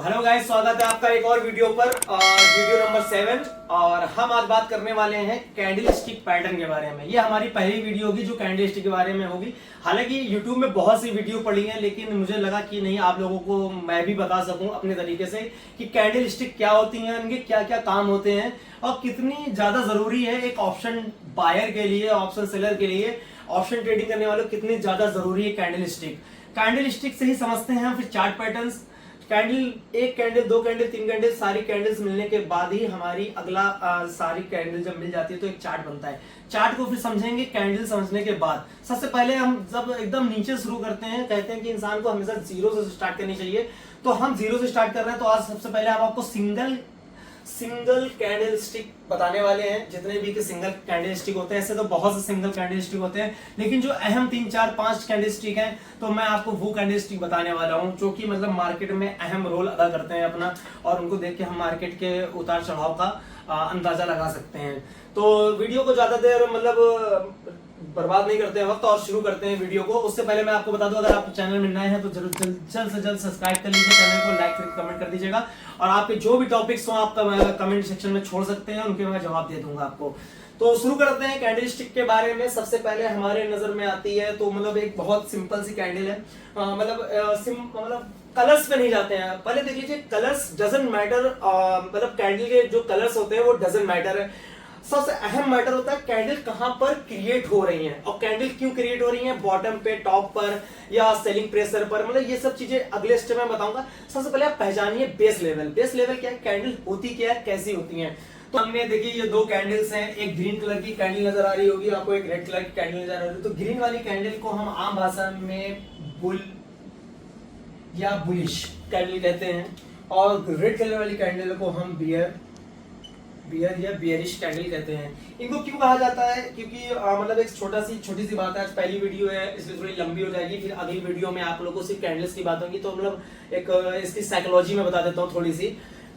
Hello guys, स्वागत है आपका एक और वीडियो पर, वीडियो नंबर 7। और हम आज बात करने वाले हैं कैंडल स्टिक पैटर्न के बारे में। ये हमारी पहली वीडियो होगी जो कैंडल स्टिक के बारे में होगी। हालांकि YouTube में बहुत सी वीडियो पड़ी हैं, लेकिन मुझे लगा कि नहीं, आप लोगों को मैं भी बता सकूं अपने तरीके से कि कैंडल स्टिक क्या होती हैं, उनके क्या क्या काम होते हैं और कितनी ज्यादा जरूरी है एक ऑप्शन बायर के लिए, ऑप्शन सेलर के लिए, ऑप्शन ट्रेडिंग करने वालों को कितनी ज्यादा जरूरी है कैंडल स्टिक। कैंडल स्टिक से ही समझते हैं हम फिर चार्ट पैटर्न्स। कैंडल, एक कैंडल, दो कैंडल, तीन कैंडल, सारी कैंडल्स मिलने के बाद ही हमारी अगला सारी कैंडल जब मिल जाती है तो एक चार्ट बनता है। चार्ट को फिर समझेंगे कैंडल समझने के बाद। सबसे पहले हम जब एकदम नीचे शुरू करते हैं, कहते हैं कि इंसान को हमेशा जीरो से स्टार्ट करनी चाहिए, तो हम जीरो से स्टार्ट कर रहे हैं। तो आज सबसे पहले हम आपको सिंगल कैंडल स्टिक बताने वाले हैं। जितने भी के सिंगल कैंडल स्टिक होते हैं, ऐसे तो बहुत से सिंगल कैंडल स्टिक होते हैं, लेकिन जो अहम 3, 4, 5 कैंडल स्टिक हैं, तो मैं आपको वो कैंडल स्टिक बताने वाला हूं जो कि मतलब मार्केट में अहम रोल अदा करते हैं अपना, और उनको देख के हम मार्केट के उतार चढ़ाव का अंदाजा लगा सकते हैं। तो वीडियो को ज्यादा देर मतलब बर्बाद नहीं करते हैं वक्त, और शुरू करते हैं वीडियो को। उससे पहले मैं आपको बता दूं, अगर आप चैनल में नए हैं तो जरूर जल्द से जल्द सब्सक्राइब कर लीजिए, चैनल को लाइक करके कमेंट कर दीजिएगा, और आपके जो भी टॉपिक्स हो आप कमेंट सेक्शन में छोड़ सकते हैं, उनके मैं जवाब दे दूंगा आपको। तो शुरू करते हैं कैंडल स्टिक के बारे में। सबसे पहले हमारे नजर में आती है तो मतलब एक बहुत सिंपल सी कैंडल है। मतलब कलर्स पे नहीं जाते हैं, पहले देख लीजिए, कलर्स डजंट मैटर। मतलब कैंडल के जो कलर्स होते हैं वो डजंट मैटर है। सबसे अहम मैटर होता है कैंडल कहां पर क्रिएट हो रही हैं, और कैंडल क्यों क्रिएट हो रही हैं, बॉटम पे, टॉप पर, या सेलिंग प्रेशर पर। मतलब ये सब चीजें अगले स्टेप में बताऊंगा। सबसे पहले आप पहचानिए बेस लेवल। बेस लेवल क्या है, कैंडल होती क्या है, कैसी होती हैं। तो हमने देखिए ये दो कैंडल्स हैं, एक ग्रीन कलर की कैंडल नजर आ रही होगी आपको, एक रेड कलर की कैंडल नजर आ रही होगी। तो ग्रीन वाली कैंडल को हम आम भाषा में बुल या बुलिश कैंडल कहते हैं, और रेड कलर वाली कैंडल को हम बियर या बियरिश कैंडल कहते हैं। इनको क्यों कहा जाता है, क्योंकि मतलब एक छोटी सी बात है। आज पहली वीडियो है, इसलिए थोड़ी लंबी हो जाएगी। फिर अगली वीडियो में आप लोगों को सिर्फ कैंडल्स की बात होगी, तो मतलब एक इसकी साइकोलॉजी में बता देता हूँ थोड़ी सी।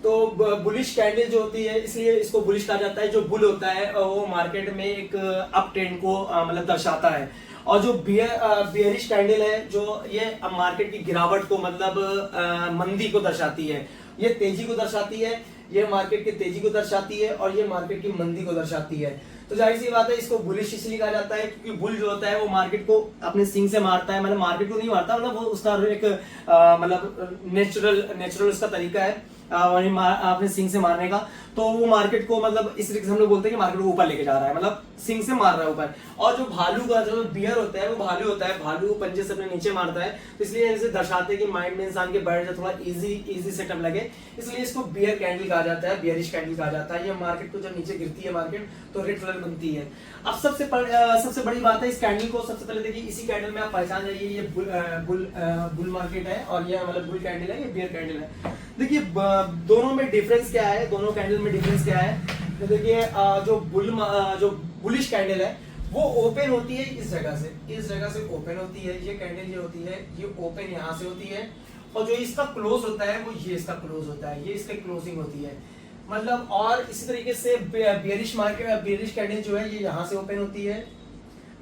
तो बुलिश कैंडल जो होती है, इसलिए इसको बुलिश कहा जाता है। जो बुल होता है वो मार्केट में एक अप ट्रेंड को मतलब दर्शाता है, और जो बियरिश कैंडल है जो ये मार्केट की गिरावट को, मतलब मंदी को दर्शाती है। ये तेजी को दर्शाती है, ये मार्केट की तेजी को दर्शाती है, और ये मार्केट की मंदी को दर्शाती है। तो जाहिर सी बात है, इसको बुलिश इसलिए कहा जाता है क्योंकि बुल जो होता है वो मार्केट को अपने सींग से मारता है। मतलब मार्केट को नहीं मारता, मतलब वो उसका एक मतलब नेचुरल उसका तरीका है अपने सींग से मारने का। तो वो मार्केट को मतलब इस तरीके से हम लोग बोलते हैं कि मार्केट को ऊपर लेके जा रहा है, मतलब सींग से मार रहा है ऊपर। और जो भालू का जो बियर होता है वो भालू होता है, भालू पंजे से अपने नीचे मारता है। तो इसलिए इसे दर्शाते हैं कि माइंड में इंसान के बैठ जाए, थोड़ा इजी सेटअप लगे, इसलिए इसको बियर कैंडल कहा जाता है, बियरिश कैंडल कहा जाता है। ये मार्केट को जब नीचे गिरती है मार्केट, तो रेड कलर बनती है। अब सबसे बड़ी बात है इस कैंडल को। सबसे पहले देखिए, इसी कैंडल में आप पहचान जाइए, ये बुल मार्केट है, और ये मतलब बुल कैंडल है, ये बियर कैंडल है। देखिए दोनों में डिफरेंस क्या है, दोनों कैंडल में डिफरेंस क्या है। तो देखिए जो बुलिश कैंडल है वो ओपन होती है इस जगह से ओपन होती है। ये कैंडल ये होती है, ये ओपन यहाँ से होती है, और जो इसका क्लोज होता है वो ये इसका क्लोज होता है, ये इसकी क्लोजिंग होती है। मतलब और इसी तरीके से बियरिश कैंडल जो है ये यहाँ से ओपन होती है,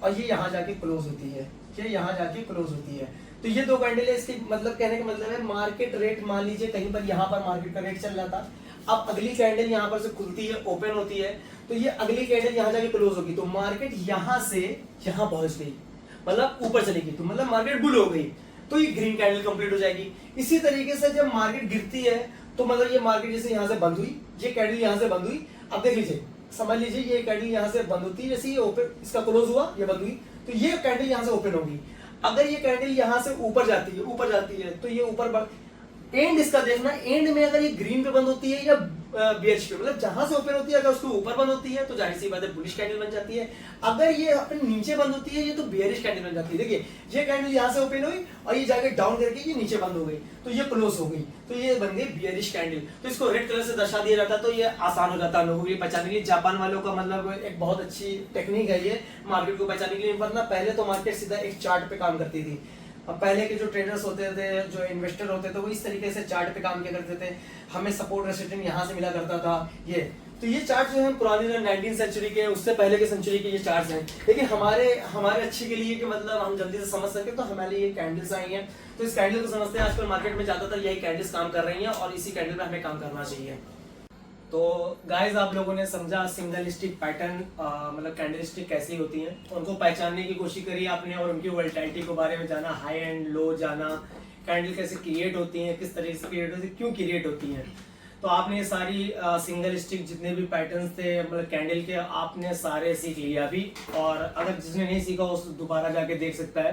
और ये यहाँ जाके क्लोज होती है, ये यहाँ जाके क्लोज होती है। तो ये दो कैंडल है। इसकी मतलब कहने का मतलब है, मार्केट रेट मान लीजिए कहीं पर यहाँ पर मार्केट का रेट चल रहा था, अब अगली कैंडल यहाँ पर से खुलती है, ओपन होती है, तो ये अगली कैंडल यहाँ जाके क्लोज होगी, तो मार्केट यहाँ से यहाँ पहुंच गई, मतलब ऊपर चलेगी, तो मतलब मार्केट बुल हो गई, तो ये ग्रीन कैंडल कंप्लीट हो जाएगी। इसी तरीके से जब मार्केट गिरती है, तो मतलब ये मार्केट जैसे यहाँ से बंद हुई, ये कैंडल यहाँ से बंद हुई। अब देख लीजिए, समझ लीजिए, ये कैंडल यहाँ से बंद होती है, जैसे ये ओपन, इसका क्लोज हुआ, ये बंद हुई, तो ये कैंडल यहाँ से ओपन होगी। अगर ये कैंडल यहाँ से ऊपर जाती है तो ये ऊपर एंड इसका देखना, एंड में अगर ये ग्रीन पे बंद होती है या बियरिश पे, मतलब जहां से ओपन होती है, अगर उसके ऊपर बंद होती है तो जाहिर सी बात है बुलिश कैंडल बन जाती है। अगर ये अपने नीचे बंद होती है, ये तो बियरिश कैंडल बन जाती है। देखिए ये कैंडल यहाँ से ओपन हुई, और ये जाके डाउन करके ये नीचे बंद हो गई, तो ये क्लोज हो गई, तो ये बन गई बियरिश कैंडल। तो इसको रेड कलर से दर्शा दिया जाता है, तो ये आसान हो जाता है लोगों के लिए पहचानने के लिए। जापान वालों का मतलब एक बहुत अच्छी टेक्निक है ये मार्केट को पहचानने के लिए, वरना पहले तो मार्केट सीधा एक चार्ट पे काम करती थी। अब पहले के जो ट्रेडर्स होते थे, जो इन्वेस्टर होते थे, वो इस तरीके से चार्ट पे काम किया करते थे। हमें सपोर्ट रेसिस्टेंस यहाँ से मिला करता था, ये तो ये चार्ट जो है पुराने जो 19 सेंचुरी के, उससे पहले के सेंचुरी के ये चार्ट्स हैं, लेकिन हमारे अच्छे के लिए कि मतलब हम जल्दी से समझ सके तो हमारे लिए कैंडल्स आई हैं। तो इस कैंडल को समझते हैं, आजकल मार्केट में ज्यादातर यही कैंडल्स काम कर रही हैं और इसी कैंडल पे हमें काम करना चाहिए। तो गाइस, आप लोगों ने समझा सिंगल स्टिक पैटर्न मतलब कैंडल स्टिक कैसी होती हैं, उनको पहचानने की कोशिश करी आपने और उनकी वोलेटिलिटी के बारे में जाना, हाई एंड लो जाना, कैंडल कैसे क्रिएट होती हैं, किस तरीके से क्रिएट होती है, क्यों क्रिएट होती हैं। तो आपने ये सारी सिंगल स्टिक जितने भी पैटर्न्स थे मतलब कैंडल के, आपने सारे सीख लिया अभी। और अगर जिसने नहीं सीखा उस दोबारा जाके देख सकता है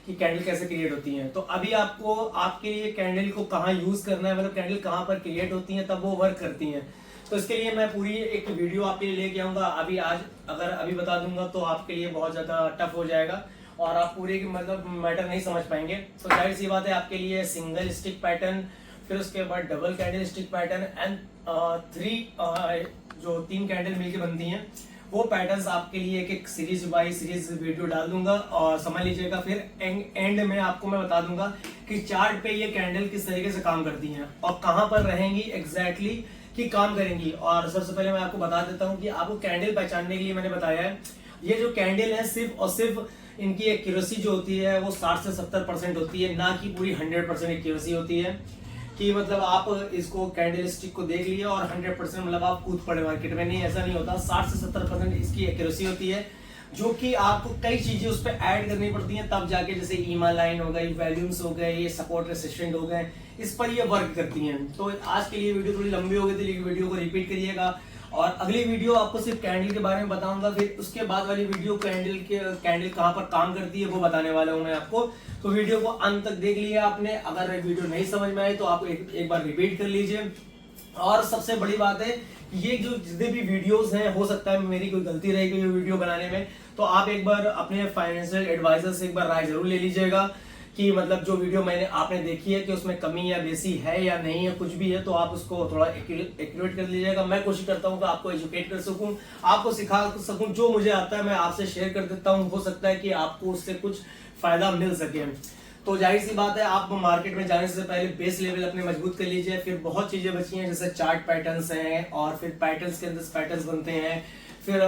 कि कैंडल कैसे क्रिएट होती हैं। तो अभी आपको आपके लिए कैंडल को कहाँ यूज करना है, मतलब कैंडल कहाँ पर क्रिएट होती हैं तब वो वर्क करती हैं। तो इसके लिए मैं पूरी एक वीडियो आपके लिए लेके आऊंगा। अभी बता दूंगा तो आपके लिए बहुत ज्यादा टफ हो जाएगा और आप पूरे मतलब मैटर नहीं समझ पाएंगे। तो जाहिर सी बात है, आपके लिए सिंगल स्टिक पैटर्न, फिर उसके बाद double candle stick pattern and 3 candle मिलकर बनती हैं, वो पैटर्न्स आपके लिए एक सीरीज बाय सीरीज वीडियो डाल दूंगा और समझ लीजिएगा। फिर एंड में आपको मैं बता दूंगा कि चार्ट पे ये कैंडल किस तरीके से काम करती हैं और कहां पर रहेंगी एग्जैक्टली कि काम करेंगी। और सबसे पहले मैं आपको बता देता हूं कि आपको कैंडल पहचानने के लिए मैंने बताया है, ये जो कैंडल है सिर्फ और सिर्फ इनकी एक्यूरेसी जो होती है वो 60 से 70% होती है, ना कि पूरी 100% एक्यूरेसी होती है। कि मतलब आप इसको कैंडल स्टिक को देख लिए और 100% मतलब आप कूद पड़े मार्केट में, नहीं, ऐसा नहीं होता। 60 से 70% इसकी एक्यूरेसी होती है, जो कि आपको कई चीजें उस पर ऐड करनी पड़ती हैं तब जाके, जैसे ईमा लाइन हो गई, वैल्यूम्स हो गए, ये सपोर्ट रेसिस्टेंट हो गए, इस पर ये वर्क करती हैं। तो आज के लिए वीडियो थोड़ी लंबी हो गई थी, लेकिन वीडियो को रिपीट करिएगा। और अगली वीडियो आपको सिर्फ कैंडल के बारे में बताऊंगा, फिर उसके बाद वाली वीडियो कैंडल कहाँ पर काम करती है वो बताने वाला हूँ मैं आपको। तो वीडियो को अंत तक देख लिया आपने। अगर वीडियो नहीं समझ में आए तो आप एक बार रिपीट कर लीजिए। और सबसे बड़ी बात है, ये जो जितने भी वीडियोस हैं, हो सकता है मेरी कोई गलती रहेगी ये वीडियो बनाने में, तो आप एक बार अपने फाइनेंशियल एडवाइजर से एक बार राय जरूर ले लीजिएगा कि मतलब जो वीडियो आपने देखी है कि उसमें कमी या बेसी है या नहीं है, कुछ भी है तो आप उसको थोड़ा एक्यूरेट कर लीजिएगा। मैं कोशिश करता हूँ कि आपको एजुकेट कर सकूं, आपको सिखा सकूं, जो मुझे आता है मैं आपसे शेयर कर देता हूँ। हो सकता है कि आपको उससे कुछ फायदा मिल सके। तो जाहिर सी बात है, आप मार्केट में जाने से पहले बेस लेवल अपने मजबूत कर लीजिए। फिर बहुत चीजें बची हैं, जैसे चार्ट पैटर्न्स हैं और फिर पैटर्न्स के अंदर पैटर्न्स बनते हैं, फिर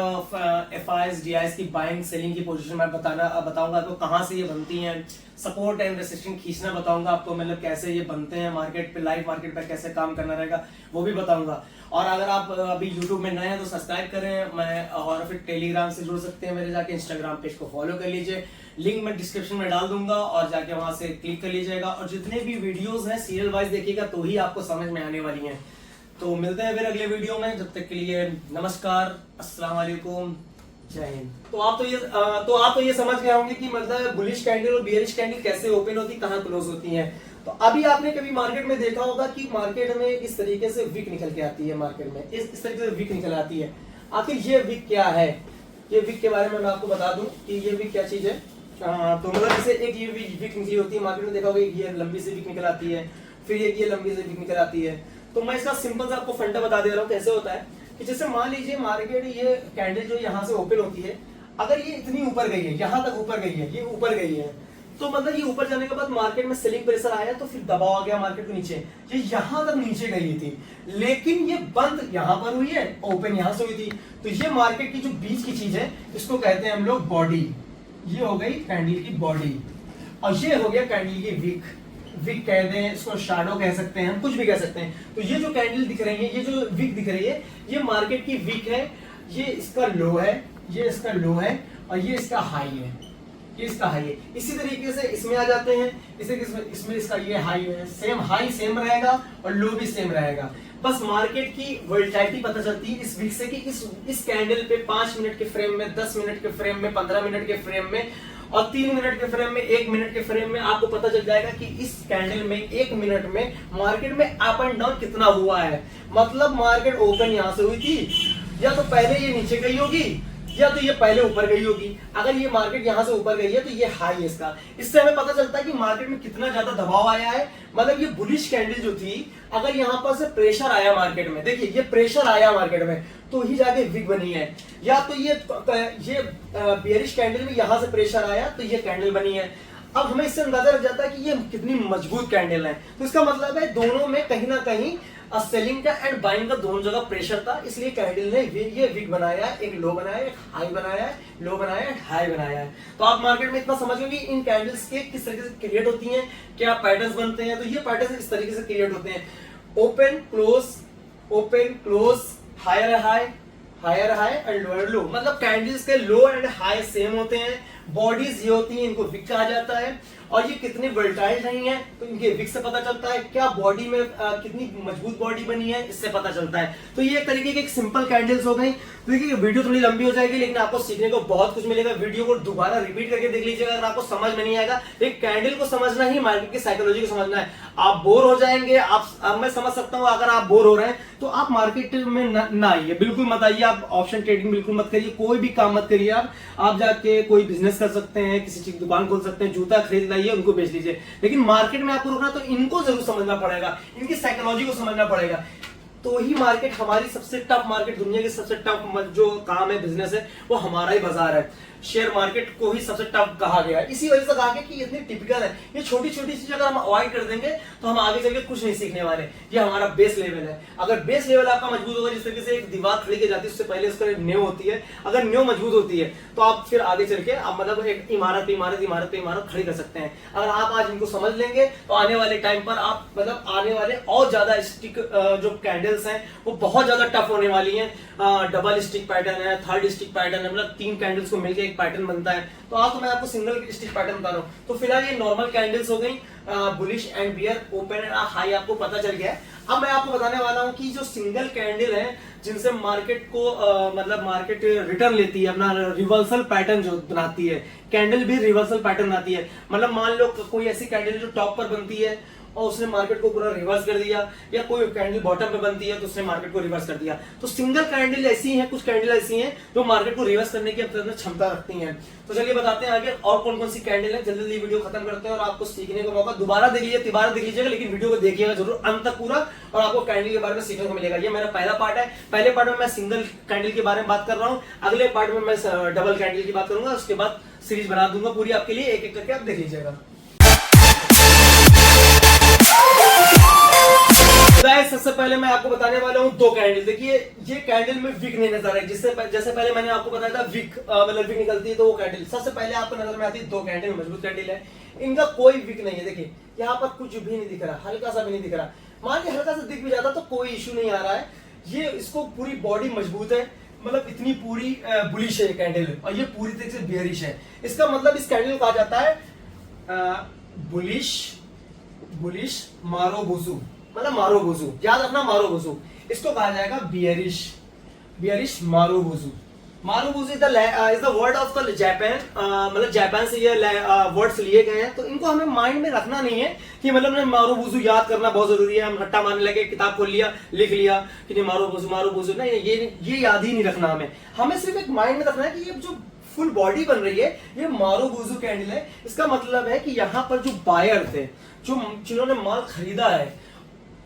FIs DIs की बाइंग सेलिंग की पोजीशन मैं बताऊंगा आपको कहां से ये बनती हैं, सपोर्ट एंड रेसिस्टेंस खींचना बताऊंगा आपको, मतलब कैसे ये बनते हैं मार्केट पे, लाइव मार्केट पे कैसे काम करना रहेगा वो भी बताऊंगा। और अगर आप अभी YouTube में नए हैं तो सब्सक्राइब करें मैं, और फिर टेलीग्राम से जुड़ सकते हैं मेरे, जाके इंस्टाग्राम पेज को फॉलो कर लीजिए, लिंक मैं डिस्क्रिप्शन में डाल दूंगा और जाके वहां से क्लिक कर लीजिएगा। और जितने भी वीडियोस हैं सीरियल वाइज देखिएगा तो ही आपको समझ में आने वाली हैं। तो मिलते हैं फिर अगले वीडियो में, जब तक के लिए नमस्कार, अस्सलाम वालेकुम, जय हिंद। तो आप तो ये समझ गए होंगे कि मतलब बुलिश कैंडल और बियरिश कैंडल कैसे ओपन होती, कहां क्लोज होती हैं। तो अभी आपने कभी मार्केट में देखा होगा कि मार्केट में इस तरीके से विक निकल के आती है, मार्केट में इस तरीके से विक निकल आती है। आखिर ये विक क्या है, ये विक के बारे में मैं आपको बता दूं कि ये विक क्या चीज है। तो मतलब जैसे एक ये विक निकली होती है मार्केट में, देखा होगा ये लंबी से विक निकल आती है, फिर ये लंबी से विक निकल आती है। तो मैं इसका सिंपल सा आपको फंडा बता दे रहा हूँ कैसे होता है कि जैसे मान लीजिए मार्केट ये कैंडल जो यहाँ से ओपन होती है, अगर ये इतनी ऊपर गई है, यहाँ तक ऊपर गई है, ये ऊपर गई है, तो मतलब ये ऊपर जाने के बाद मार्केट में सेलिंग प्रेशर आया तो फिर दबाव आ गया मार्केट को नीचे, ये यहाँ तक नीचे गई थी, लेकिन ये बंद यहाँ पर हुई है, ओपन यहाँ से हुई थी। तो ये मार्केट की जो बीच की चीज है इसको कहते हैं हम लोग बॉडी। ये हो गई कैंडल की बॉडी और ये हो गया कैंडल की विक कहते हैं, इसको शैडो कह सकते हैं, हम कुछ भी कह सकते हैं। तो ये जो कैंडल दिख रही है, ये जो विक दिख रही है, ये मार्केट की विक है, ये इसका लो है, ये इसका लो है और ये इसका हाई है, ये इसका हाई है। इसी तरीके से इसमें आ जाते हैं, इसमें इसका ये हाई है, सेम हाई सेम रहेगा और लो भी सेम रहेगा। बस मार्केट की वोलेटिलिटी पता चलती है इस विक से कि इस कैंडल पे 5 मिनट के फ्रेम में, 10 मिनट के फ्रेम में, 15 मिनट के फ्रेम में और 3 मिनट के फ्रेम में, 1 मिनट के फ्रेम में आपको पता चल जाएगा कि इस कैंडल में 1 मिनट में मार्केट में अप एंड डाउन कितना हुआ है। मतलब मार्केट ओपन यहां से हुई थी, या तो पहले ये नीचे गई होगी या तो ये पहले ऊपर गई होगी। अगर ये मार्केट यहाँ से ऊपर गई है तो ये हाई है इसका। इससे हमें पता चलता है कि मार्केट में कितना ज्यादा दबाव आया है। मतलब ये बुलिश कैंडल जो थी, अगर यहाँ पर से प्रेशर आया मार्केट में, देखिए ये प्रेशर आया मार्केट में तो ही जाके विक बनी है, या तो ये बेयरिश कैंडल में यहाँ से प्रेशर आया तो ये कैंडल बनी है। अब हमें इससे अंदाजा लग जाता है कि ये कितनी मजबूत कैंडल है। तो इसका मतलब है दोनों में कहीं ना कहीं सेलिंग का एंड बाइंग का दोनों जगह प्रेशर था, इसलिए कैंडल ने ये विक बनाया, एक लो बनाया, एक हाई बनाया, लो बनाया, हाई बनाया है। तो आप मार्केट में इतना समझ लो कि इन कैंडल्स के किस तरीके से क्रिएट होती हैं, क्या पैटर्न्स बनते हैं। तो ये पैटर्न्स इस तरीके से क्रिएट होते हैं, open close, higher high and lower low. मतलब कैंडल्स के लो एंड हाई सेम होते हैं, बॉडीज ये होती हैं, इनको विक कहा जाता है। और ये कितनी वोलेटाइल नहीं है तो इनके विक से पता चलता है, क्या बॉडी में कितनी मजबूत बॉडी बनी है इससे पता चलता है। तो ये एक तरीके की एक सिंपल कैंडल्स हो गई। तो देखिए वीडियो थोड़ी लंबी हो जाएगी, लेकिन आपको सीखने को बहुत कुछ मिलेगा। वीडियो को दोबारा रिपीट करके देख लीजिएगा अगर आपको समझ में नहीं आएगा। एक कैंडल को समझना ही मार्केट की साइकोलॉजी को समझना है। आप बोर हो जाएंगे, आप मैं समझ सकता हूँ। अगर आप बोर हो रहे हैं तो आप मार्केट में ना आइए, बिल्कुल मत आइए। आप ऑप्शन ट्रेडिंग बिल्कुल मत करिए, कोई भी काम मत करिए। आप जाके कोई बिजनेस कर सकते हैं, किसी चीज की दुकान खोल सकते हैं, जूता खरीद लाइए, उनको बेच लीजिए। लेकिन मार्केट में आपको रुकना तो इनको जरूर समझना पड़ेगा, इनकी साइकोलॉजी को समझना पड़ेगा। तो ही मार्केट हमारी सबसे टफ मार्केट, दुनिया की सबसे टफ जो काम है, बिजनेस है, वो हमारा ही बाजार है। शेयर मार्केट को ही सबसे टफ कहा गया है, इसी वजह से कहा गया कि इतनी टिपिकल है। ये छोटी छोटी चीज अगर हम अवॉइड कर देंगे तो हम आगे चलकर कुछ नहीं सीखने वाले। ये हमारा बेस लेवल है। अगर बेस लेवल आपका मजबूत होगा, जिस तरीके से एक दीवार खड़ी की जाती है उससे पहले उसका नींव होती है, अगर नींव मजबूत होती है तो आप फिर आगे चल के आप मतलब एक इमारत खड़ी कर सकते हैं। अगर आप आज इनको समझ लेंगे तो आने वाले टाइम पर आप मतलब आने वाले और ज्यादा स्टिक जो कैंडल्स हैं वो बहुत ज्यादा टफ होने वाली हैं। डबल स्टिक पैटर्न है, थर्ड स्टिक पैटर्न है, मतलब 3 कैंडल्स को मिलकर एक पैटर्न बनता है। तो आज तो मैं आपको सिंगल स्टिक पैटर्न बता रहा हूँ। तो फिलहाल ये नॉर्मल कैंडल्स हो गई, bullish and bear, open and high आपको पता चल गया है। अब मैं आपको बताने वाला हूँ कि जो सिंगल कैंडल है जिनसे मार्केट को मतलब मार्केट रिटर्न लेती है, अपना रिवर्सल पैटर्न जो बनाती है, कैंडल भी रिवर्सल पैटर्न बनाती है। मतलब मान लो कोई ऐसी कैंडल जो टॉप पर बनती है और उसने मार्केट को पूरा रिवर्स कर दिया, या कोई कैंडल बॉटम पे बनती है तो उसने मार्केट को रिवर्स कर दिया। तो सिंगल कैंडल ऐसी हैं, कुछ कैंडल ऐसी हैं जो मार्केट को रिवर्स करने की अपने क्षमता रखती हैं। तो चलिए बताते हैं आगे और कौन कौन सी कैंडल है। जल्दी जल्दी वीडियो खत्म करते हैं और आपको सीखने का मौका दोबारा देख लीजिएगा, लेकिन वीडियो को देखिएगा जरूर अंत तक पूरा, और आपको कैंडल के बारे में सीखने को मिलेगा। ये मेरा पहला पार्ट है। पहले पार्ट में मैं सिंगल कैंडल के बारे में बात कर रहा हूँ, अगले पार्ट में मैं डबल कैंडल की बात करूंगा। उसके बाद सीरीज बना दूंगा पूरी आपके लिए, एक एक करके आप देख लीजिएगा। सबसे पहले मैं आपको बताने वाला हूं 2 कैंडल। देखिए ये कैंडल में विक नहीं नजर है, जैसे पहले मैंने आपको बताया था विक मतलब विक निकलती है तो वो कैंडल सबसे पहले आपको नजर में आती है। 2 कैंडल मजबूत कैंडल है, इनका कोई विक नहीं है। देखिए यहाँ पर कुछ भी नहीं दिख रहा, हल्का सा भी नहीं दिख रहा। मान लीजिए हल्का सा दिख भी जाता तो कोई इश्यू नहीं आ रहा है। ये इसको पूरी बॉडी मजबूत है, मतलब इतनी पूरी बुलिश है कैंडल, और ये पूरी तरीके से बेयरिश है। इसका मतलब इस कैंडल को कहा जाता है बुलिश मारोबुजू, मतलब मारोबुजू, याद रखना मारोबुजू। इसको कहा जाएगा bearish marubozu. Marubozu is the word of the Japan, मतलब जापान से ये वर्ड्स लिए गए हैं। तो इनको हमें माइंड में रखना नहीं है कि मतलब मारोबुजू याद करना बहुत जरूरी है। हम रट्टा मारने लगे, किताब खोल लिया, लिख लिया कि नहीं मारोबुजू नहीं, ये याद ही नहीं रखना। हमें सिर्फ एक माइंड में रखना है कि ये जो फुल बॉडी बन रही है ये मारोबुजू कैंडल है। इसका मतलब है कि यहाँ पर जो बायर थे, जिन्होंने माल खरीदा है,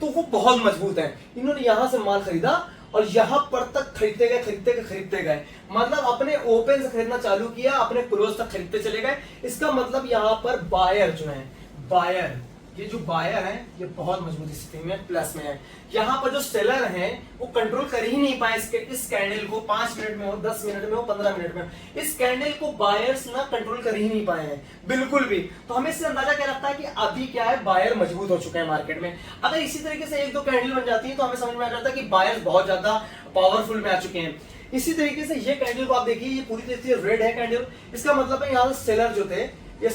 तो वो बहुत मजबूत है। इन्होंने यहां से माल खरीदा और यहां पर तक खरीदते गए, मतलब अपने ओपन से खरीदना चालू किया, अपने क्लोज तक खरीदते चले गए। इसका मतलब यहां पर बायर जो है, ये जो बायर है ये बहुत मजबूत स्थिति में प्लस में है। यहाँ पर जो सेलर हैं वो कंट्रोल कर ही नहीं पाए इस कैंडल को। 5 मिनट में हो, 10 मिनट में हो, 15 मिनट में हो, इस कैंडल को बायर्स ना कंट्रोल कर ही नहीं पाए हैं बिल्कुल भी। तो हमें इससे अंदाजा क्या लगता है कि अभी क्या है, बायर मजबूत हो चुके हैं मार्केट में। अगर इसी तरीके से 1-2 कैंडल बन जाती है तो हमें समझ में आ जाता है कि बायर्स बहुत ज्यादा पावरफुल में आ चुके हैं। इसी तरीके से ये कैंडल को आप देखिए, ये पूरी तरीके से रेड है कैंडल। इसका मतलब है यहाँ सेलर जो थे, ये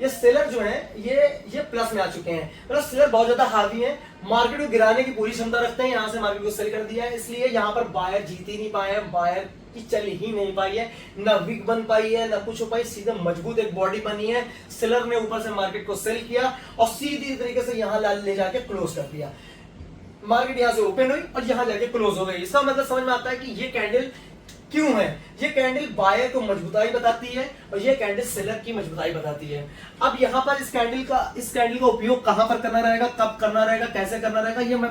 सेलर जो है ये प्लस में आ चुके हैं। मतलब सेलर बहुत ज्यादा हावी है, मार्केट को गिराने की पूरी क्षमता रखते हैं। यहाँ से मार्केट को सेल कर दिया है, इसलिए यहाँ पर बायर जीत ही नहीं पाए हैं, बायर की चल ही नहीं पाई है, ना विक बन पाई है, ना कुछ हो पाई। सीधे मजबूत एक बॉडी बनी है। सेलर ने ऊपर से मार्केट को सेल किया और सीधी तरीके से यहाँ ले जाके क्लोज कर दिया। मार्केट यहाँ से ओपन हुई और यहाँ जाके क्लोज हो गई। इसका मतलब समझ में आता है कि ये कैंडल क्यों है। ये कैंडल बायर को मजबूताई बताती है और ये कैंडल सेलर की मजबूताई बताती है। अब यहाँ पर इस कैंडल का उपयोग कहां पर करना रहेगा, कब करना रहेगा, कैसे करना रहेगा, ये मैं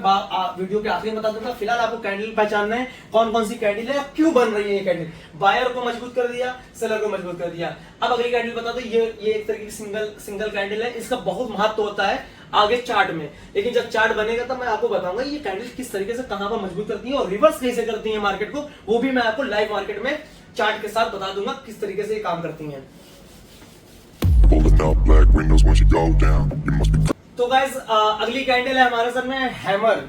वीडियो के आखिर में बता दूंगा। फिलहाल आपको कैंडल पहचानना है कौन कौन सी कैंडल है, क्यों बन रही है ये कैंडल। बायर को मजबूत कर दिया, सेलर को मजबूत कर दिया। अब अगली कैंडल बता दो, ये एक तरीके की सिंगल कैंडल है। इसका बहुत महत्व होता है आगे चार्ट में। लेकिन जब चार्ट बनेगा तब मैं आपको बताऊंगा ये कैंडल किस तरीके से कहां पर मजबूत करती है और रिवर्स कैसे करती है मार्केट को, वो भी मैं आपको लाइव मार्केट में चार्ट के साथ बता दूंगा किस तरीके से ये काम करती हैं। तो गाइस अगली कैंडल है हमारे सर में हैमर।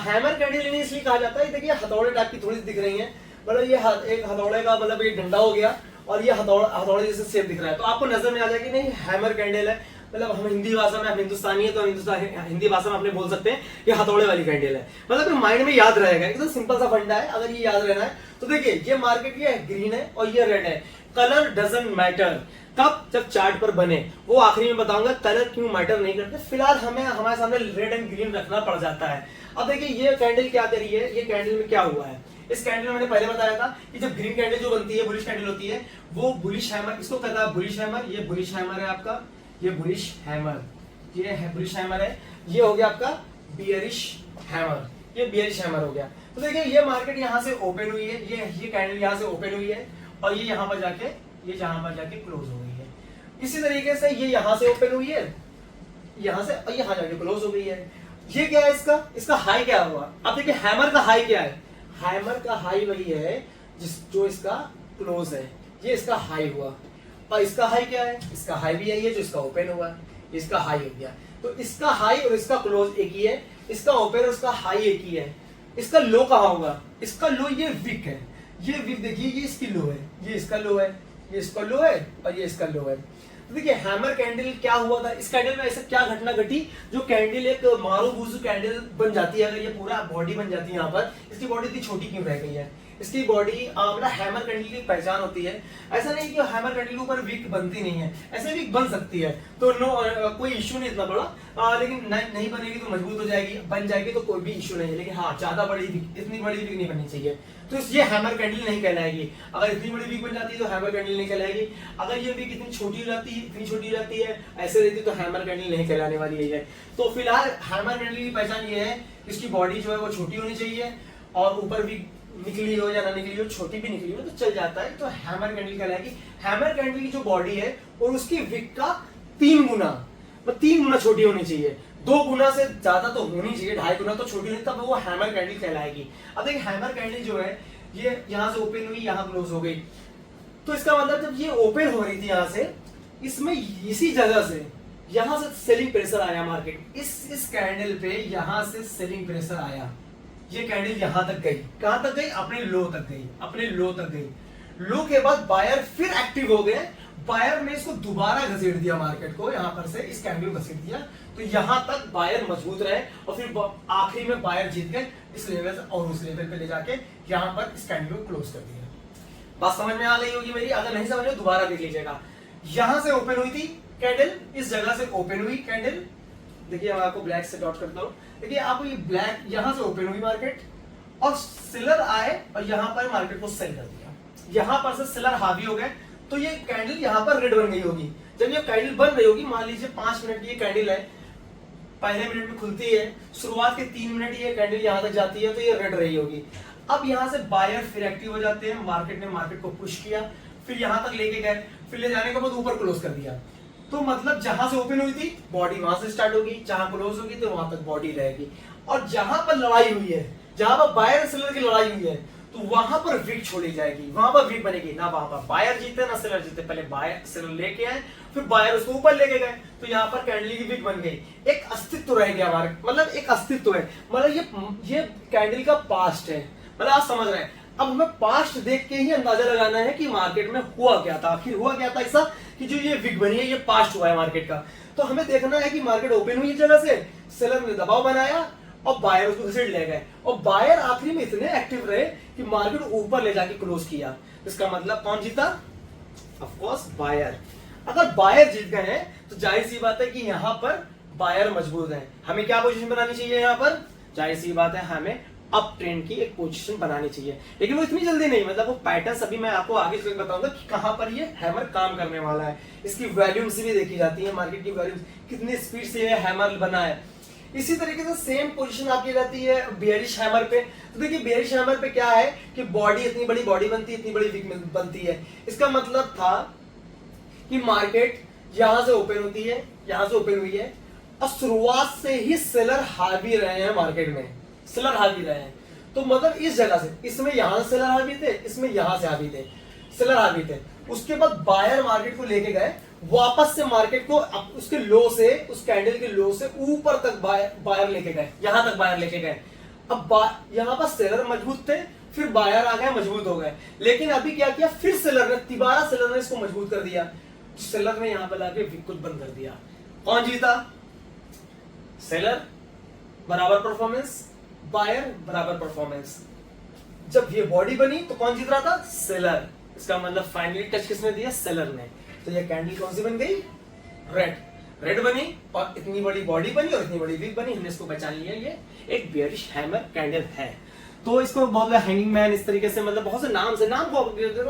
हैमर कैंडल इन्हें इसलिए कहा जाता है, देखिए हथौड़े टाइप की थोड़ी दिख रही है, मतलब ये एक हथौड़े का मतलब एक डंडा हो गया और ये हथौड़े जैसे शेप दिख रहा है, तो आपको नजर में आ जाएगी नहीं हैमर कैंडल है। मतलब हम हिंदी भाषा में, हम हिंदुस्तानी है तो हिंदी भाषा में अपने बोल सकते हैं ये हथौड़े वाली कैंडल है। मतलब माइंड में याद रहेगा, एकदम सिंपल सा फंडा है, अगर ये याद रहना है तो देखिए ये मार्केट ये ग्रीन है और ये रेड है। कलर डजंट मैटर, कब जब चार्ट पर बने, वो आखिरी में बताऊंगा कलर क्यों मैटर नहीं करते। फिलहाल हमें हमारे सामने रेड एंड ग्रीन रखना पड़ जाता है। अब देखिए ये कैंडल क्या करी है, ये कैंडल में क्या हुआ है। इस कैंडल में मैंने पहले बताया था कि जब ग्रीन कैंडल जो बनती है, बुलिश कैंडल होती है, वो बुलिश हैमर, इसको कहता है बुलिश हैमर। ये बुलिश हैमर है आपका, ये बुलिश हैमर, ये है बुलिश हैमर है। ये हो गया आपका बियरिश हैमर, ये बियरिश हैमर हो गया। तो देखिए ये मार्केट यहाँ से ओपन हुई है, ये कैंडल यहाँ से ओपन हुई है और ये यहाँ पर जाके, ये जहां पर जाके क्लोज हो गई है। इसी तरीके से ये यहाँ से ओपन हुई है, यहाँ से और यहाँ जाके क्लोज हो गई है। ये क्या है इसका हाई क्या हुआ। अब देखिए हैमर का हाई क्या है, हैमर का हाई वही है जो इसका क्लोज है, ये इसका हाई हुआ। और इसका हाई क्या है, इसका हाई भी यही है जो इसका ओपन हुआ, इसका हाई हो गया। तो इसका हाई और इसका क्लोज एक ही है, इसका ओपन और इसका हाई एक ही है। इसका लो कहाँ होगा, इसका लो ये विक है, ये विक देखिए ये इसकी लो है, ये इसका लो है, ये इसका लो है और ये इसका लो है। तो देखिए हैमर कैंडल क्या हुआ था, इस कैंडल में ऐसा क्या घटना घटी जो कैंडल एक मारूबूजू कैंडल बन जाती है। अगर ये पूरा बॉडी बन जाती है, यहाँ पर इसकी बॉडी इतनी छोटी क्यों रह गई है, इसकी बॉडी मतलब हैमर कैंडल की पहचान होती है। ऐसा नहीं कि हैमर कैंडल के ऊपर वीक बनती नहीं है, ऐसे वीक बन सकती है, तो कोई इश्यू नहीं इतना बड़ा। लेकिन नहीं बनेगी तो मजबूत हो जाएगी, बन जाएगी तो कोई भी इश्यू नहीं है। लेकिन हाँ ज्यादा बड़ी वीक, इतनी बड़ी वीक नहीं बननी चाहिए, तो ये हैमर कैंडल नहीं कहलाएगी। अगर इतनी बड़ी वीक बन जाती है तो हैमर कैंडल नहीं कहलाएगी। अगर ये वीक इतनी छोटी हो जाती है, इतनी छोटी हो जाती है, ऐसे रहती तो हैमर कैंडल नहीं कहलाने वाली है। तो फिलहाल हैमर कैंडल की पहचान ये है, इसकी बॉडी जो है वो छोटी होनी चाहिए और ऊपर भी निकली हो या ना निकली हो, छोटी भी निकली हो तो चल जाता है, तो हैमर कैंडल कहलाएगी। हैमर कैंडल की जो बॉडी है और उसकी विक का 3 गुना, 3 गुना छोटी होनी चाहिए। 2 गुना से ज्यादा तो होनी चाहिए, 2.5 गुना तो छोटी होनी, तब वो हैमर कैंडल कहलाएगी। अब देखिए हैमर कैंडल जो है ये यहाँ से ओपन हुई, यहाँ क्लोज हो गई, तो इसका मतलब जब ये ओपन हो रही थी यहाँ से, इसमें इसी जगह से यहाँ से सेलिंग प्रेशर आया मार्केट, इस कैंडल पे यहाँ से सेलिंग प्रेशर आया। ये कैंडल यहां तक गई, कहां तक गई, अपने लो तक गई, अपने लो तक गई। लो के बाद बायर फिर एक्टिव हो गए, बायर ने इसको दोबारा घसीट दिया मार्केट को, यहां पर से इस कैंडल को घसीट दिया, तो यहां तक बायर मजबूत रहे और फिर आखिरी में बायर जीत गए इस लेवल से और उस लेवल पे ले जाके यहां पर इस कैंडल को क्लोज कर दिया। बात समझ में आ गई होगी मेरी, अगर नहीं समझ में दोबारा देख लीजिएगा। यहां से ओपन हुई थी कैंडल, इस जगह से ओपन हुई कैंडल, देखिए मैं आपको ब्लैक से डॉट करता हूं, देखिए आपको ये ब्लैक यहां से ओपन हुई मार्केट और सेलर आए और यहां पर मार्केट को सेल कर दिया, यहां पर से सेलर हावी हो गए, तो ये कैंडल यहां पर रेड बन गई होगी। जब ये कैंडल बन रही होगी, मान लीजिए 5 मिनट की ये कैंडल है, पहले मिनट में खुलती है, शुरुआत के 3 मिनट ये कैंडल यहां तक जाती है तो ये रेड रही होगी। अब यहां से बायर फिर एक्टिव हो जाते हैं, मार्केट ने मार्केट को पुश किया, फिर यहां तक लेके गए, फिर ले जाने के बाद ऊपर क्लोज कर दिया। तो मतलब जहां से ओपन हुई थी बॉडी वहां से स्टार्ट होगी, जहां क्लोज होगी तो वहां तक बॉडी रहेगी। और जहां पर लड़ाई हुई है, जहां पर बायर सेलर की लड़ाई हुई है, तो वहां पर वीक छोड़ी जाएगी, वहां पर वीक बनेगी। ना वहां पर बायर जीते ना सेलर जीते, पहले बायर सेलर लेके आए फिर बायर उसको ऊपर लेके गए, तो यहाँ पर कैंडल की वीक बन गई, एक अस्तित्व रह गया हमारे, मतलब एक अस्तित्व है, मतलब ये कैंडल का पास्ट है, मतलब आप समझ रहे हैं। अब हमें पास्ट देख के ही अंदाजा लगाना है कि मार्केट में हुआ क्या था, आखिर हुआ क्या था ऐसा कि जो ये विक बनी है ये पास्ट हुआ है मार्केट का। तो हमें देखना है कि मार्केट ओपन हुई जगह से, सेलर ने दबाव बनाया और बायर उसको घसीट ले गए, और बायर आखिरी में इतने एक्टिव रहे कि मार्केट ऊपर ले जाके क्लोज किया। इसका मतलब कौन जीता, ऑफ कोर्स बायर। अगर बायर जीत गए हैं तो जाहिर सी बात है कि यहाँ पर बायर मजबूत है। हमें क्या पोजीशन बनानी चाहिए यहाँ पर, जाहिर सी बात है हमें अप ट्रेंड की एक पोजीशन बनानी चाहिए, लेकिन वो इतनी जल्दी नहीं, मतलब वो पैटर्न अभी मैं आपको आगे चल बताऊंगा कि कहां पर ये हैमर काम करने वाला है। इसकी वॉल्यूम से भी देखी जाती है, मार्केट की वॉल्यूम कितनी स्पीड से ये हैमर बना है। इसी तरीके से सेम पोजीशन आपकी रहती है बेयरिश हैमर पे। तो देखिए बेयरिश हैमर पे क्या है कि बॉडी, इतनी बड़ी बॉडी बनती है, इतनी बड़ी विक बनती है। इसका मतलब था कि मार्केट यहां से ओपन होती है, यहां से ओपन हुई है और शुरुआत से ही सेलर हावी रहे हैं मार्केट में, सेलर हावी रहे हैं। तो मतलब इस जगह से, इसमें यहां सेलर हावी थे, इसमें यहां से हावी थे, सेलर हावी थे। उसके बाद बायर मार्केट को लेके गए, वापस से मार्केट को उसके लो से, उस कैंडल के लो से ऊपर तक बायर लेके गए, यहां तक बायर लेके गए। अब यहां पर सेलर मजबूत थे, फिर बायर आ गए, मजबूत हो गए। लेकिन अभी क्या किया, फिर सेलर ने, तिबारा सेलर ने इसको मजबूत कर दिया। सेलर ने यहां पर लाके विक को बंद कर दिया। कौन जीता? सेलर बराबर परफॉर्मेंस, बायर बराबर परफॉर्मेंस। जब ये बॉडी बनी तो कौन जीत रहा था? सेलर। इसका मतलब फाइनली टच किसने दिया? सेलर ने। तो ये कैंडल कौन सी बन गई? रेड। रेड बनी और इतनी बड़ी बॉडी बनी और इतनी बड़ी विक बनी, हमने इसको पहचान लिया, ये एक बेयरिश हैमर कैंडल है। तो इसको बहुत हैंगिंग मैन, इस तरीके से, मतलब बहुत से नाम से, नाम को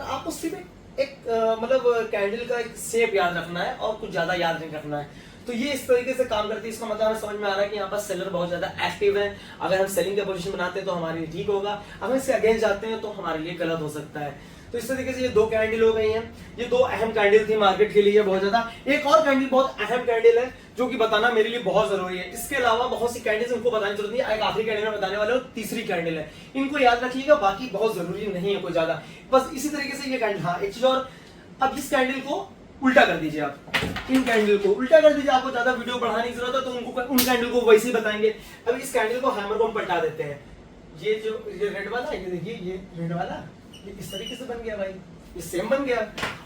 आपको सिर्फ एक मतलब कैंडल का एक शेप याद रखना है और कुछ ज्यादा याद नहीं रखना है। तो ये इस तरीके से काम करती है। इसका मतलब हमें समझ में आ रहा है कि यहाँ पर सेलर बहुत ज्यादा एक्टिव है। अगर हम सेलिंग का पोजीशन बनाते हैं तो हमारे लिए ठीक होगा, अगर इससे अगेंस्ट जाते हैं तो हमारे लिए गलत हो सकता है। तो इस तरीके से ये दो कैंडल हो गई हैं। ये दो अहम कैंडल थी मार्केट के लिए बहुत ज्यादा। एक और कैंडल बहुत अहम कैंडल है जो कि बताना मेरे लिए बहुत जरूरी है। इसके अलावा बहुत सी कैंडल्स उनको बताने की जरूरत नहीं है। एक आखिरी कैंडल में बताने वाले हो, तीसरी कैंडल है, इनको याद रखिएगा, बाकी बहुत जरूरी नहीं है कोई ज्यादा। बस इसी तरीके से ये कैंडल, हाँ एक चीज और, अब इस कैंडल को उल्टा कर दीजिए आप, इन कैंडल को उल्टा कर दीजिए। आपको ज्यादा वीडियो बढ़ाने की जरूरत है तो उनको, उन कैंडल को वैसे ही बताएंगे। अब इस कैंडल को हैमर को हम पलटा देते हैं। ये जो ये रेड वाला है, ये देखिए, ये रेड वाला ये इस तरीके से बन गया भाई, ये सेम बन गया।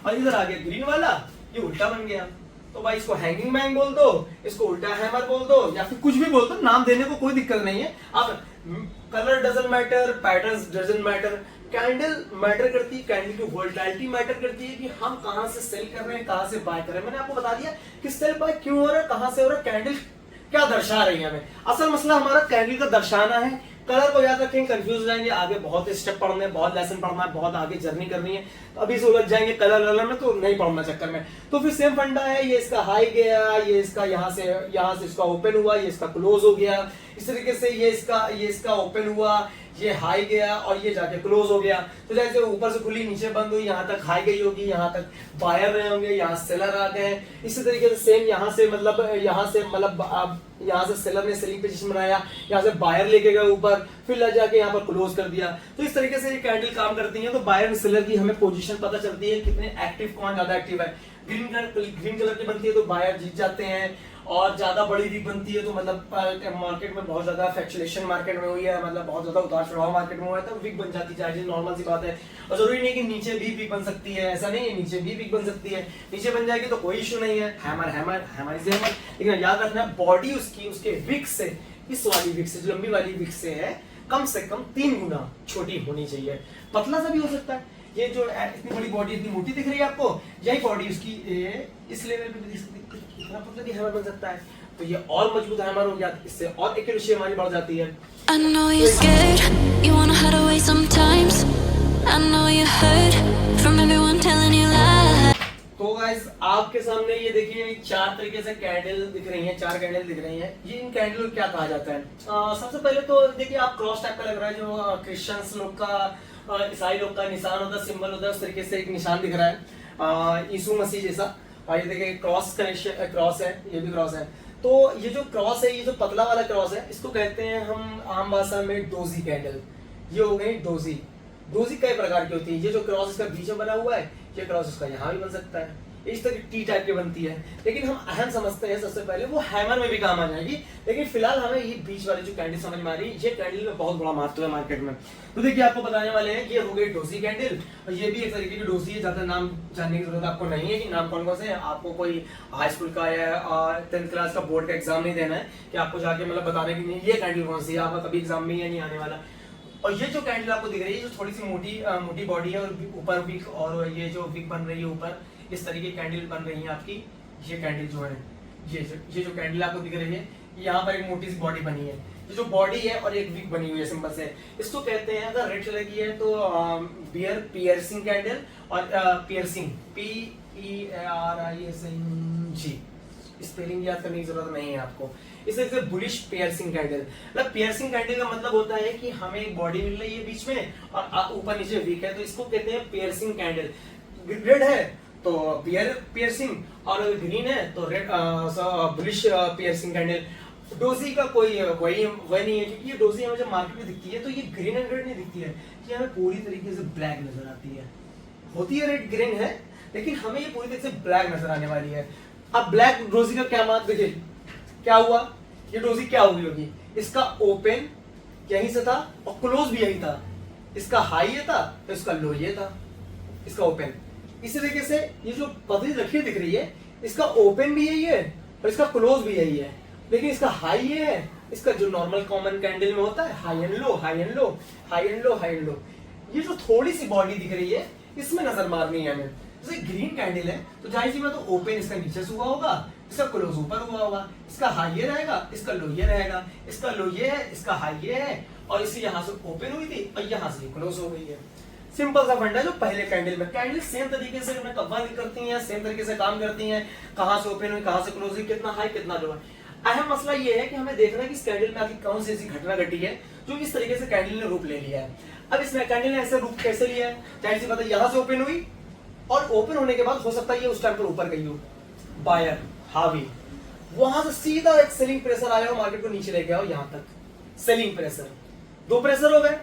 और इधर आ गया ग्रीन वाला, ये उल्टा बन गया। तो भाई इसको हैंगिंग मैन बोल दो, इसको उल्टा हैमर बोल दो, या फिर कुछ भी बोल दो, नाम देने को कोई दिक्कत नहीं है। आप colour doesn't matter, pattern doesn't matter, candle matter करती है, कैंडल की वोलेटिलिटी मैटर करती है कि हम कहां से सेल कर रहे हैं, कहां से बाय कर रहे हैं। मैंने आपको बता दिया कि सेल बाय क्यों हो रहा है, कहां से हो रहा है, कैंडल क्या दर्शा रही है हमें। असल मसला हमारा कैंडल का दर्शाना है। कलर को याद रखेंगे, कंफ्यूज हो जाएंगे, आगे बहुत स्टेप पढ़ने, बहुत लेसन पढ़ना है, बहुत आगे जर्नी करनी है, तो अभी से उलझ जाएंगे कलर में, तो नहीं पढ़ना चक्कर में। तो फिर सेम फंडा है, ये इसका हाई गया, ये इसका यहाँ से इसका ओपन हुआ, ये इसका क्लोज हो गया। इस तरीके से ये इसका ओपन हुआ, ये हाई गया और ये जाके क्लोज हो गया। तो जैसे ऊपर से खुली नीचे बंद हुई, यहाँ तक हाई गई होगी, यहाँ तक बायर रहे होंगे, यहाँ सेलर आ गए। इसी तरीके से सेम यहाँ से यहाँ से सेलर ने सेलिंग पोजीशन बनाया, यहाँ से बायर लेके गए ऊपर, फिर ले जाके यहाँ पर क्लोज कर दिया। तो इस तरीके से ये कैंडल काम करती है। तो बायर और सेलर की हमें पोजीशन पता चलती है, कितने एक्टिव, कौन ज्यादा एक्टिव है। ग्रीन कलर की बनती है तो बायर जीत जाते हैं, और ज्यादा बड़ी वीक बनती है तो मतलब मार्केट में बहुत ज्यादा फ्लक्चुएशन मार्केट में हुई है, मतलब बहुत ज्यादा उतार चढ़ाव मार्केट में हुआ है, तो वीक बन जाती है, नॉर्मल सी बात है। और जरूरी नहीं कि नीचे भी वीक बन सकती है, ऐसा नहीं है, नीचे भी वीक बन सकती है। नीचे बन जाएगी तो कोई इशू नहीं है, हैमर इज हैमर। लेकिन याद रखना बॉडी उसके विक से, इस वाली विक से, जो लंबी वाली विक से है, कम से कम 3 गुना छोटी होनी चाहिए। पतला सा भी हो सकता है। ये जो इतनी बड़ी बॉडी, इतनी मोटी दिख रही है आपको, यही बॉडी उसकी इस लेवल पे दिख सकती है, इतना पतला भी हैमर बन सकता है। तो ये और मजबूत हैमर हो गया, इससे और एक्यूरेसी हमारी बढ़ जाती है। I know you're scared, you wanna hide away sometimes. I know you're hurt from everyone telling you lies. तो गाइस आपके सामने ये देखिए 4 तरीके से कैंडल दिख रही हैं, 4 कैंडल दिख रही हैं। ये इन कैंडल को क्या कहा जाता है? सबसे पहले तो देखिए, आप क्रॉस टाइप का लग रहा है, जो क्रिश्चियंस लोग का, ईसाई लोग का निशान होता है, सिंबल होता है, उस तरीके से एक निशान दिख रहा है यीशु मसीह जैसा। ये देखिए क्रॉस क्रॉस है, ये भी क्रॉस है। तो ये जो क्रॉस है, ये जो पतला वाला क्रॉस है, इसको कहते हैं हम आम भाषा में डोजी कैंडल। ये हो गई डोजी। डोजी कई प्रकार की होती है। ये जो क्रॉस इसका बीच में बना हुआ है, ये क्रॉस इसका यहाँ भी बन सकता है, इस तरह टी टाइप की बनती है। लेकिन हम अहम समझते हैं सबसे पहले, वो हैमर में भी काम आ जाएगी। लेकिन फिलहाल हमें ये बीच वाली जो कैंडल समझ में आ रही है, ये कैंडल में बहुत बड़ा महत्व है मार्केट में। तो देखिए आपको बताने वाले हैं कि ये हो गई डोजी कैंडल, और ये भी एक तरीके की डोजी है। ज्यादा नाम जानने की जरूरत आपको नहीं है कि नाम कौन कौन से हैं। आपको कोई हाई स्कूल का या 10th क्लास का बोर्ड का एग्जाम नहीं देना है कि आपको जाके मतलब बताने की नहीं ये कैंडल कौन सी है, आपका कभी एग्जाम में नहीं आने वाला। और ये जो कैंडल आपको दिख रही है, जो थोड़ी सी मोटी बॉडी है और ऊपर विक, और ये जो विक बन रही है ऊपर, इस तरीके की कैंडल बन रही है आपकी। ये कैंडल जो है, ये जो कैंडल आपको दिख रही है, यहाँ पर एक मोटी सी बॉडी बनी है। ये जो बॉडी है और एक विक बनी हुई है सिंपल से, इसको कहते हैं, अगर रेड कलर की है तो पियर्सिंग कैंडल, और पियर्सिंग PERISING, स्पेलिंग याद करने की जरूरत नहीं है आपको। इसे बुलिश पियर्सिंग कैंडल। मतलब पियर्सिंग कैंडल का मतलब होता है कि हमें एक बॉडी मिल रही है बीच में और ऊपर नीचे वीक है, तो इसको कहते हैं पियर्सिंग कैंडल। रेड है तो पियर्सिंग, और ग्रीन है तो red bullish piercing candle. Doji का कोई वही नहीं है, क्योंकि ये डोजी हमें जब मार्केट में दिखती है तो ये ग्रीन एंड रेड नहीं दिखती है, ये हमें पूरी तरीके से ब्लैक नजर आती है। होती है रेड ग्रीन है, लेकिन हमें ये पूरी तरीके से ब्लैक नजर आने वाली है। अब ब्लैक डोजी का क्या मान, देखिए क्या हुआ, ये डोजी क्या हुई होगी, इसका ओपन यहीं से था और क्लोज भी यही था, इसका हाई ये था तो इसका लो ये था, इसका ओपन। इसी तरीके से ये जो पतली लकीर दिख रही है, इसका ओपन भी यही है और इसका क्लोज भी यही है, लेकिन इसका हाई ये है, इसका जो नॉर्मल कॉमन कैंडल में होता है high and low, high and low, high and low, high and low. ये जो थोड़ी सी बॉडी दिख रही है इसमें नजर मारनी है हमें। जैसे ग्रीन कैंडल है तो जाहिर सी बात है ओपन इसका नीचे से हुआ होगा, इसका क्लोज ऊपर हुआ होगा, इसका हाई ये रहेगा, इसका लो ये रहेगा, इसका लो ये है, इसका हाई ये है, और इसी यहाँ से ओपन हुई थी और यहाँ से क्लोज हो गई है। सिंपल सा फंडा जो पहले कैंडल में, कैंडल सेम तरीके से वर्क करती हैं, सेम तरीके से काम करती हैं, कहाँ से ओपन हुई, कहाँ से क्लोज हुई, कितना हाई कितना लो है। अहम मसला ये है कि हमें देखना है कि इस कैंडल में आखिर कौन सी ऐसी घटना घटी है जो इस तरीके से कैंडल ने रूप ले लिया है। अब इस कैंडल ने ऐसे रूप कैसे लिया है, जाहिर सी बात है यहाँ से ओपन हुई और ओपन होने के बाद हो सकता है ये उस टाइम पर ऊपर गई हो, बायर हावी, वहां से सीधा एक सेलिंग प्रेशर आया हो, मार्केट को नीचे लेके आओ यहाँ तक, सेलिंग प्रेशर, दो प्रेशर हो गए,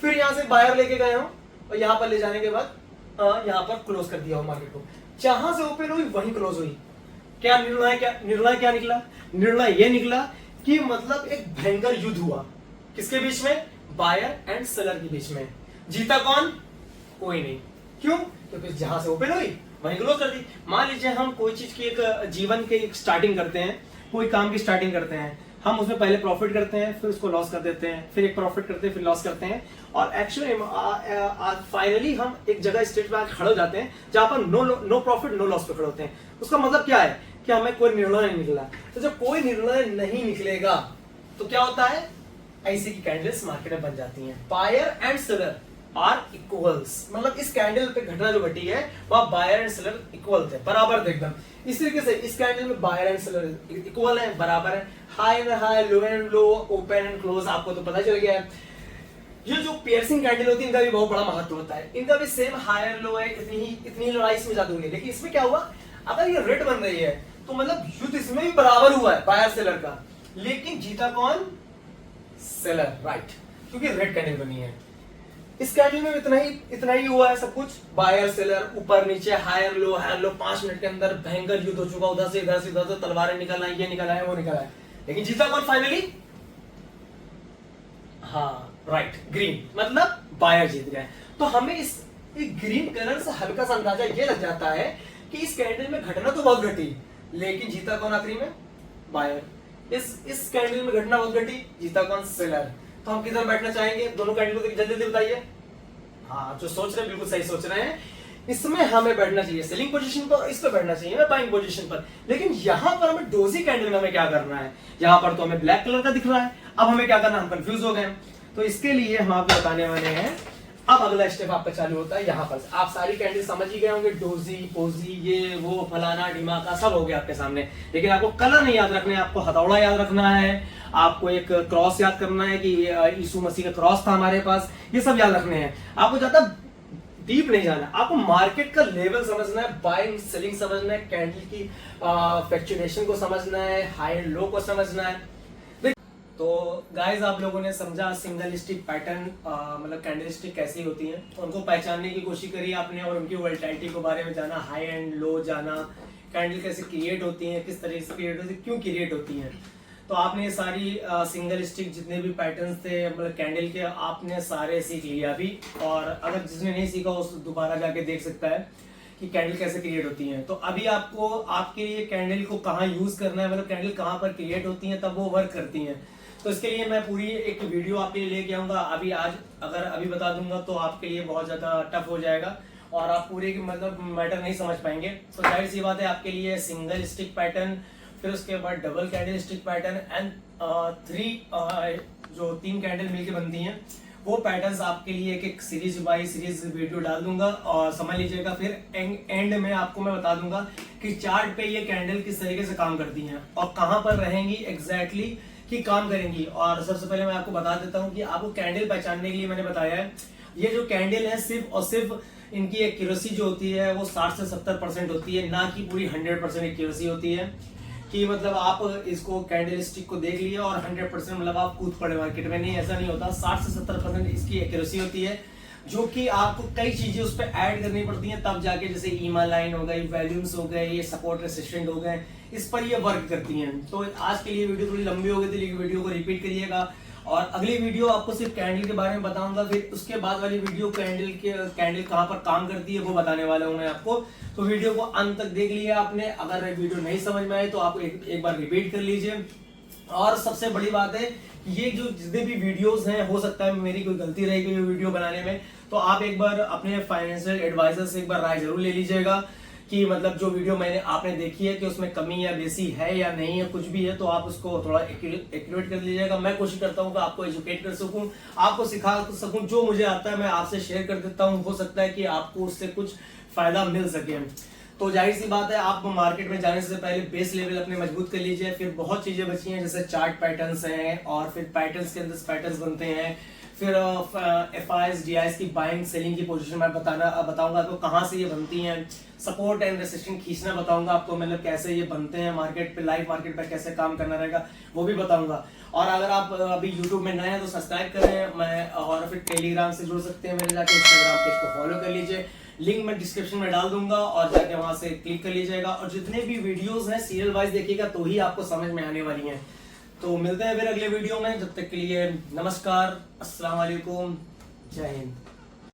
फिर यहाँ से बायर लेके गए हो और यहाँ पर ले जाने के बाद यहाँ पर क्लोज कर दिया हो मार्केट को, जहां से ओपन हुई वहीं क्लोज हुई। क्या निर्णय क्या निकला, निर्णय ये निकला कि मतलब एक भयंकर युद्ध हुआ, किसके बीच में, बायर एंड सेलर के बीच में। जीता कौन, कोई नहीं। क्यों, क्योंकि जहां से ओपन हुई वहीं क्लोज कर दी। मान लीजिए हम कोई चीज की एक जीवन के एक स्टार्टिंग करते हैं, कोई काम की स्टार्टिंग करते हैं, हम उसमें पहले प्रॉफिट करते हैं, फिर उसको लॉस कर देते हैं, फिर एक प्रॉफिट करते हैं, फिर लॉस करते हैं, और एक्चुअली फाइनली हम एक जगह स्टेट पे खड़े हो जाते हैं जहां पर नो प्रॉफिट नो लॉस पे खड़े होते हैं। उसका मतलब क्या है कि हमें कोई निर्णय नहीं निकला। तो जब कोई निर्णय नहीं निकलेगा तो क्या होता है, ऐसी की कैंडल्स मार्केट में बन जाती हैं। Buyer and seller are equals, मतलब इस कैंडल पे घटना जो घटी है वह बायर एंड सेलर इक्वल थे, बराबर थे एकदम। इस तरीके से इस कैंडल में बायर एंड सेलर इक्वल है, बराबर है, high and high, low and low, open and close, आपको तो पता चल गया है। ये जो पियर्सिंग कैंडल होती है इनका भी बहुत बड़ा महत्व होता है, इनका भी सेम हायर लो है, इतनी लड़ाई इसमें जाती हुई, लेकिन इसमें क्या हुआ, अगर ये रेड बन रही है तो मतलब युद्ध इसमें भी बराबर हुआ है बायर सेलर का, लेकिन जीता कौन, सेलर, राइट, क्योंकि रेड कैंडल बनी है। इस कैंडल में इतना ही हुआ है सब कुछ, बायर सेलर, ऊपर नीचे, हायर लो, 5 मिनट के अंदर भयंकर युद्ध हो चुका, उधर से इधर से तलवारें निकल आई, ये निकल आए, वो निकल आए, लेकिन जीता कौन फाइनली, हाँ राइट, ग्रीन, मतलब बायर जीत गए। तो हमें इस ग्रीन कलर से हल्का सा अंदाजा ये लग जाता है कि इस कैंडल में घटना तो बहुत घटी, लेकिन जीता कौन आखिरी में, बायर। इस कैंडल में घटना बहुत घटी, जीता कौन, सेलर। तो हम किधर बैठना चाहेंगे, दोनों कैंडल को जल्दी जल्दी बताइए। हाँ, जो सोच रहे हैं बिल्कुल सही सोच रहे हैं, इसमें हमें बैठना चाहिए सेलिंग पोजीशन पर, इस पर बैठना चाहिए बाइंग पोजीशन पर। लेकिन यहाँ पर हमें डोजी कैंडल में हमें क्या करना है, यहाँ पर तो हमें ब्लैक कलर का दिख रहा है, अब हमें क्या करना है, हम कंफ्यूज हो गए। तो इसके लिए हम आपको बताने वाले हैं, अब अगला स्टेप आपका चालू होता है। यहाँ पर आप सारी कैंडल समझ ही गए होंगे, डोजी, पोजी, ये वो, फलाना ढिमाका सब हो गया आपके सामने, लेकिन आपको कलर नहीं याद रखना है, आपको हथौड़ा याद रखना है, आपको एक क्रॉस याद करना है कि यीशु मसीह का क्रॉस था हमारे पास, ये सब याद रखने हैं। आपको ज्यादा डीप नहीं जाना, आपको मार्केट का लेवल समझना है, बाइंग सेलिंग समझना है, कैंडल की फ्लक्चुएशन को समझना है, हाई एंड लो को समझना है। तो गाइस, आप लोगों ने समझा सिंगल स्टिक पैटर्न, मतलब कैंडल स्टिक कैसी होती हैं, उनको पहचानने की कोशिश करी आपने और उनकी वोलेटिलिटी के बारे में जाना, हाई एंड लो जाना, कैंडल कैसे क्रिएट होती हैं, किस तरीके से क्रिएट होती है, क्यों क्रिएट होती हैं। तो आपने ये सारी सिंगल स्टिक जितने भी पैटर्न्स थे मतलब कैंडल के, आपने सारे सीख लिया अभी। और अगर जिसने नहीं सीखा उस दोबारा जाके देख सकता है कि कैंडल कैसे क्रिएट होती हैं। तो अभी आपको आपके लिए कैंडल को कहाँ यूज करना है, मतलब कैंडल कहाँ पर क्रिएट होती हैं, तब वो वर्क करती हैं। तो इसके लिए मैं पूरी एक वीडियो आपके लिए लेके आऊंगा। अभी आज अगर अभी बता दूंगा तो आपके लिए बहुत ज्यादा टफ हो जाएगा और आप पूरे मतलब मैटर नहीं समझ पाएंगे। तो जाहिर सी बात है, आपके लिए सिंगल स्टिक पैटर्न, फिर उसके बाद double candle stick pattern and 3 candle मिलके बनती हैं, वो पैटर्न्स आपके लिए एक सीरीज बाई सीरीज वीडियो डाल दूंगा और समझ लीजिएगा। फिर एंड में आपको मैं बता दूंगा कि चार्ट पे ये कैंडल किस तरीके से काम करती हैं और कहां पर रहेंगी एग्जैक्टली कि काम करेंगी। और सबसे पहले मैं आपको बता देता हूं कि आपको कैंडल पहचानने के लिए मैंने बताया है, ये जो कैंडल है सिर्फ और सिर्फ इनकी एक्यूरेसी जो होती है वो 60 से 70% होती है, ना कि पूरी 100% एक्यूरेसी होती है। कि मतलब आप इसको कैंडल स्टिक को देख लिए और 100% मतलब आप कूद पड़े मार्केट में, नहीं, ऐसा नहीं होता। 60 से 70% इसकी एक्यूरेसी होती है, जो कि आपको कई चीजें उस पर ऐड करनी पड़ती हैं तब जाके, जैसे ईमा लाइन हो गई, वैल्यूम्स हो गए, ये सपोर्ट रेसिस्टेंट हो गए, इस पर ये वर्क करती हैं। तो आज के लिए वीडियो थोड़ी लंबी हो गई थी, लेकिन वीडियो को रिपीट करिएगा। और अगली वीडियो आपको सिर्फ कैंडल के बारे में बताऊंगा, फिर उसके बाद वाली वीडियो कैंडल कहाँ पर काम करती है वो बताने वाला हूँ मैं आपको। तो वीडियो को अंत तक देख लिया आपने। अगर वीडियो नहीं समझ में आए तो आप एक बार रिपीट कर लीजिए। और सबसे बड़ी बात है, ये जो जितने भी वीडियोस हैं, हो सकता है मेरी कोई गलती रहेगी वीडियो बनाने में, तो आप एक बार अपने फाइनेंशियल एडवाइजर से एक बार राय जरूर ले लीजिएगा कि मतलब जो वीडियो आपने देखी है कि उसमें कमी या बेसी है या नहीं है, कुछ भी है तो आप उसको थोड़ा एक्यूरेट कर लीजिएगा। मैं कोशिश करता हूँ कि आपको एजुकेट कर सकूँ, आपको सिखा सकूँ, जो मुझे आता है मैं आपसे शेयर कर देता हूँ। हो सकता है कि आपको उससे कुछ फायदा मिल सके। तो जाहिर सी बात है, आप मार्केट में जाने से पहले बेस लेवल अपने मजबूत कर लीजिए। फिर बहुत चीजें बची हैं, जैसे चार्ट पैटर्न्स हैं, और फिर पैटर्न्स के अंदर पैटर्न्स बनते हैं, फिर FIs DIs की बाइंग सेलिंग की पोजीशन मैं बताऊंगा आपको कहाँ से ये बनती हैं। सपोर्ट एंड रेसिस्टेंस खींचना बताऊंगा आपको, मतलब कैसे ये बनते हैं मार्केट पे, लाइव मार्केट पे कैसे काम करना रहेगा वो भी बताऊंगा। और अगर आप अभी यूट्यूब में नए हैं तो सब्सक्राइब करें, मैं और फिर टेलीग्राम से जुड़ सकते हैं मेरे, जाके इंस्टाग्राम पेज को फॉलो कर लीजिए, लिंक मैं डिस्क्रिप्शन में डाल दूंगा और जाके वहां से क्लिक कर लीजिएगा। और जितने भी वीडियोस हैं सीरियल वाइज देखिएगा तो ही आपको समझ में आने वाली हैं। तो मिलते हैं फिर अगले वीडियो में, जब तक के लिए नमस्कार, अस्सलाम वालेकुम, जय हिंद।